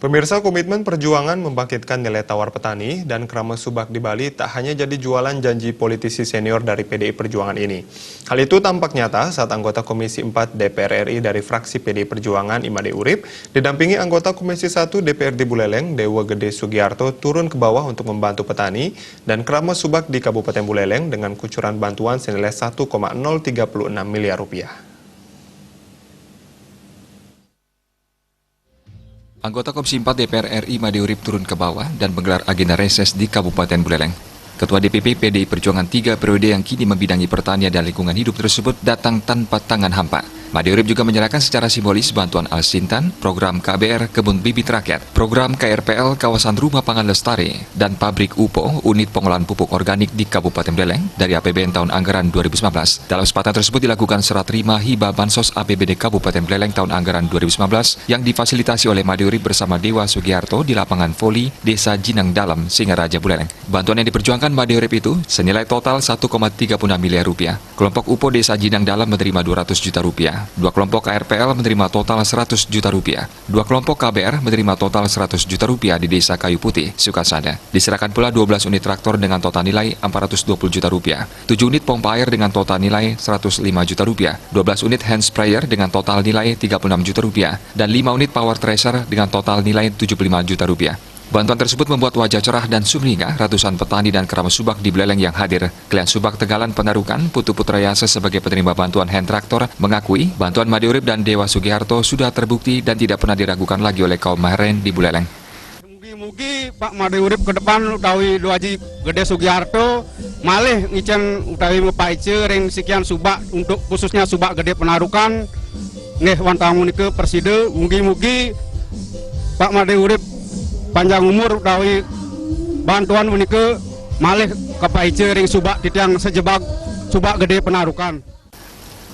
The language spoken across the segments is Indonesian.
Pemirsa, komitmen perjuangan membangkitkan nilai tawar petani dan Krama Subak di Bali tak hanya jadi jualan janji politisi senior dari PDI Perjuangan ini. Hal itu tampak nyata saat anggota Komisi 4 DPR RI dari fraksi PDI Perjuangan Imade Urip didampingi anggota Komisi 1 DPRD Buleleng Dewa Gede Sugiarto turun ke bawah untuk membantu petani dan Krama Subak di Kabupaten Buleleng dengan kucuran bantuan senilai 1,036 miliar rupiah. Anggota Komisi 4 DPR RI Imade Urip turun ke bawah dan menggelar agenda reses di Kabupaten Buleleng. Ketua DPP PDI Perjuangan 3 periode yang kini membidangi pertanian dan lingkungan hidup tersebut datang tanpa tangan hampa. Imade Urip juga menyerahkan secara simbolis bantuan Al-Sintan, program KBR Kebun Bibit Rakyat, program KRPL Kawasan Rumah Pangan Lestari, dan pabrik UPO Unit Pengolahan Pupuk Organik di Kabupaten Buleleng dari APBN tahun anggaran 2019. Dalam kesempatan tersebut dilakukan serah terima hibah bansos APBD Kabupaten Buleleng tahun anggaran 2019 yang difasilitasi oleh Imade Urip bersama Dewa Sugiarto di lapangan voli Desa Jinang Dalam, Singaraja, Buleleng. Bantuan yang diperjuangkan Imade Urip itu senilai total 1,36 miliar rupiah. Kelompok UPO Desa Jinang Dalam menerima 200 juta rupiah. Dua kelompok KRPL menerima total 100 juta rupiah. Dua kelompok KBR menerima total 100 juta rupiah di Desa Kayu Putih, Sukasada. Diserahkan pula 12 unit traktor dengan total nilai 420 juta rupiah. 7 unit pompa air dengan total nilai 105 juta rupiah. 12 unit hand sprayer dengan total nilai 36 juta rupiah. Dan 5 unit power thresher dengan total nilai 75 juta rupiah. Bantuan tersebut membuat wajah cerah dan sumringah ratusan petani dan Krama Subak di Buleleng yang hadir. Klien Subak Tegalan Penarukan, Putu Putrayasa sebagai penerima bantuan hand traktor, mengakui bantuan Imade Urip dan Dewa Sugiarto sudah terbukti dan tidak pernah diragukan lagi oleh kaum maheren di Buleleng. Mugi-mugi Pak Imade Urip ke depan utawi Dewaji Gede Sugiarto malih ngicen utawi mepaice ring sekian Subak untuk khususnya Subak Gede Penarukan nggih wonten menika Preside mugi-mugi Pak Imade Urip panjang umur utawi bantuan menika malih kepaice ring Subak titiang sejebak Subak Gede Penarukan.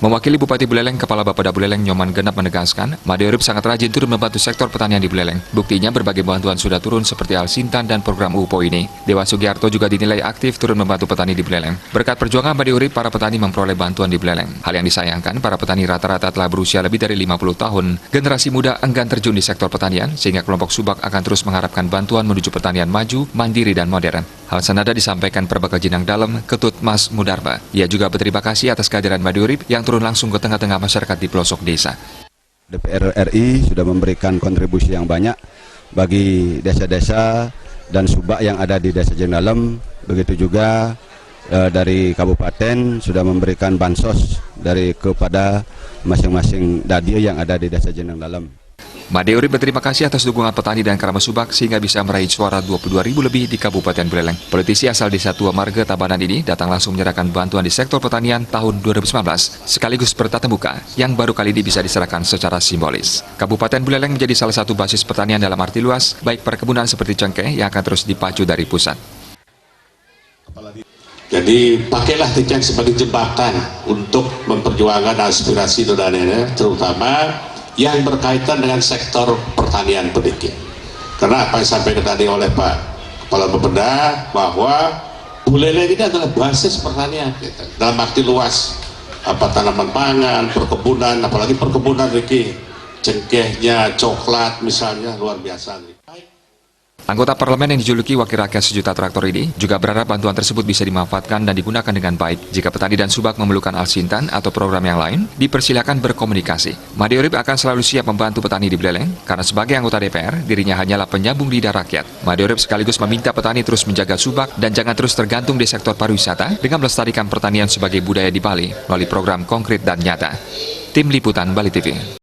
Mewakili Bupati Buleleng, Kepala Bapeda Buleleng Nyoman Genap menegaskan, Imade Urip sangat rajin turun membantu sektor pertanian di Buleleng. Buktinya berbagai bantuan sudah turun seperti Al-Sintan dan program UPO ini. Dewa Sugiarto juga dinilai aktif turun membantu petani di Buleleng. Berkat perjuangan Imade Urip, para petani memperoleh bantuan di Buleleng. Hal yang disayangkan, para petani rata-rata telah berusia lebih dari 50 tahun. Generasi muda enggan terjun di sektor pertanian, sehingga kelompok Subak akan terus mengharapkan bantuan menuju pertanian maju, mandiri, dan modern. Hal senada disampaikan Perbakal Jinang Dalam, Ketut Mas Mudarba. Ia juga berterima kasih atas kehadiran Imade Urip yang turun langsung ke tengah-tengah masyarakat di pelosok desa. DPR RI sudah memberikan kontribusi yang banyak bagi desa-desa dan Subak yang ada di Desa Jinang Dalam. Begitu juga dari kabupaten sudah memberikan bansos kepada masing-masing dadio yang ada di Desa Jinang Dalam. Imade Urip berterima kasih atas dukungan petani dan Krama Subak sehingga bisa meraih suara 22.000 lebih di Kabupaten Buleleng. Politisi asal Desa Tua Marga Tabanan ini datang langsung menyerahkan bantuan di sektor pertanian tahun 2019 sekaligus bertatap muka yang baru kali ini bisa diserahkan secara simbolis. Kabupaten Buleleng menjadi salah satu basis pertanian dalam arti luas, baik perkebunan seperti cengkeh yang akan terus dipacu dari pusat. Jadi pakailah TikTok sebagai jembatan untuk memperjuangkan aspirasi Donanena, terutama yang berkaitan dengan sektor pertanian pendidikan. Karena apa yang disampaikan tadi oleh Pak Kepala Bapeda bahwa Buleleng ini adalah basis pertanian gitu. Dalam arti luas, tanaman pangan, perkebunan, apalagi perkebunan Riki, cengkehnya, coklat misalnya luar biasa. Anggota parlemen yang dijuluki Wakil Rakyat Sejuta Traktor ini juga berharap bantuan tersebut bisa dimanfaatkan dan digunakan dengan baik. Jika petani dan Subak memerlukan Al-Sintan atau program yang lain, dipersilakan berkomunikasi. Imade Urip akan selalu siap membantu petani di Buleleng, karena sebagai anggota DPR, dirinya hanyalah penyambung lidah rakyat. Imade Urip sekaligus meminta petani terus menjaga Subak dan jangan terus tergantung di sektor pariwisata dengan melestarikan pertanian sebagai budaya di Bali melalui program konkret dan nyata. Tim Liputan Bali TV.